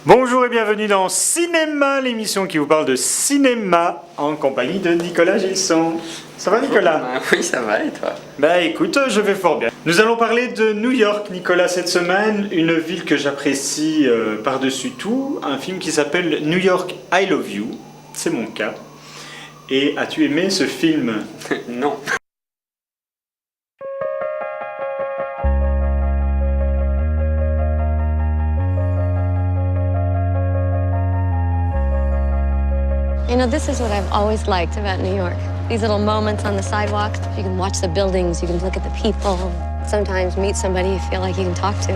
Bonjour et bienvenue dans Cinéma, l'émission qui vous parle de cinéma en compagnie de Nicolas Gilson. Ça va Nicolas? Oui, ça va et toi? Bah écoute, je vais fort bien. Nous allons parler de New York, Nicolas, cette semaine, une ville que j'apprécie par-dessus tout, un film qui s'appelle New York, I Love You, c'est mon cas. Et as-tu aimé ce film? Non. You know, this is what I've always liked about New York. These little moments on the sidewalks. You can watch the buildings, you can look at the people. Sometimes meet somebody you feel like you can talk to.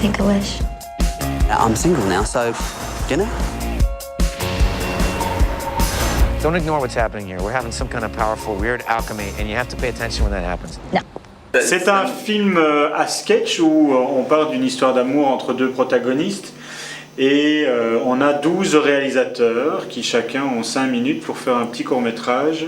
Make a wish. I'm single now, so, you know. Don't ignore what's happening here. We're having some kind of powerful, weird alchemy, and you have to pay attention when that happens. No. C'est un film à sketch où on parle d'une histoire d'amour entre deux protagonistes. Et on a 12 réalisateurs qui chacun ont 5 minutes pour faire un petit court-métrage.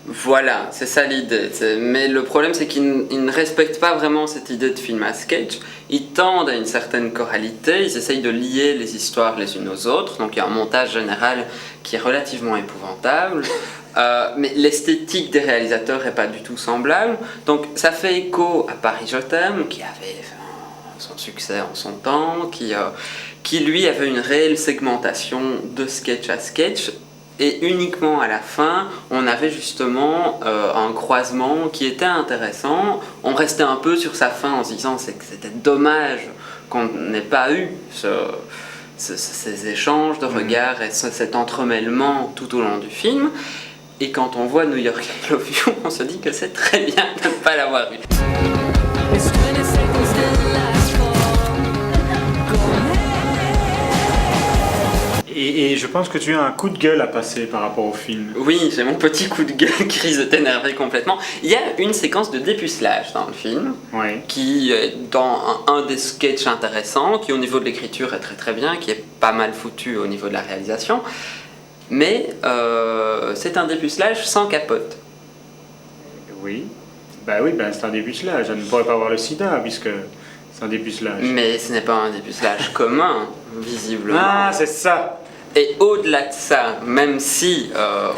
Voilà, c'est ça l'idée. Mais le problème, c'est qu'ils ne respectent pas vraiment cette idée de film à sketch. Ils tendent à une certaine choralité, ils essayent de lier les histoires les unes aux autres. Donc il y a un montage général qui est relativement épouvantable. Mais l'esthétique des réalisateurs n'est pas du tout semblable. Donc ça fait écho à Paris Je t'aime, qui avait son succès en son temps, qui lui avait une réelle segmentation de sketch à sketch, et uniquement à la fin on avait justement un croisement qui était intéressant. On restait un peu sur sa fin en se disant que c'était dommage qu'on n'ait pas eu ces échanges de regards et cet entremêlement tout au long du film. Et quand on voit New York I Love You, on se dit que c'est très bien de ne pas l'avoir eu. Et je pense que tu as un coup de gueule à passer par rapport au film. Oui, j'ai mon petit coup de gueule qui risque de t'énerver complètement. Il y a une séquence de dépucelage dans le film, Ouais. qui est dans un des sketchs intéressants, qui au niveau de l'écriture est très très bien, qui est pas mal foutu au niveau de la réalisation, mais c'est un dépucelage sans capote. Oui. Oui, c'est un dépucelage. Je ne pourrais pas avoir le sida puisque c'est un dépucelage. Mais ce n'est pas un dépucelage commun, visiblement. Ah, c'est ça. Et au-delà de ça, même si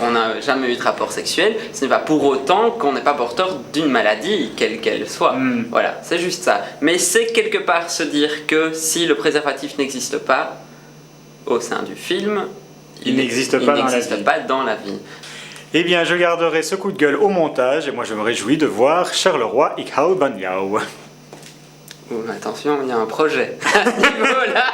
on n'a jamais eu de rapport sexuel, ce n'est pas pour autant qu'on n'est pas porteur d'une maladie, quelle qu'elle soit. Voilà, c'est juste ça. Mais c'est quelque part se dire que si le préservatif n'existe pas au sein du film, Il n'existe pas dans la vie. Eh bien, je garderai ce coup de gueule au montage et moi je me réjouis de voir Charleroi Ik hou van jou. Oh, attention, il y a un projet à ce niveau-là.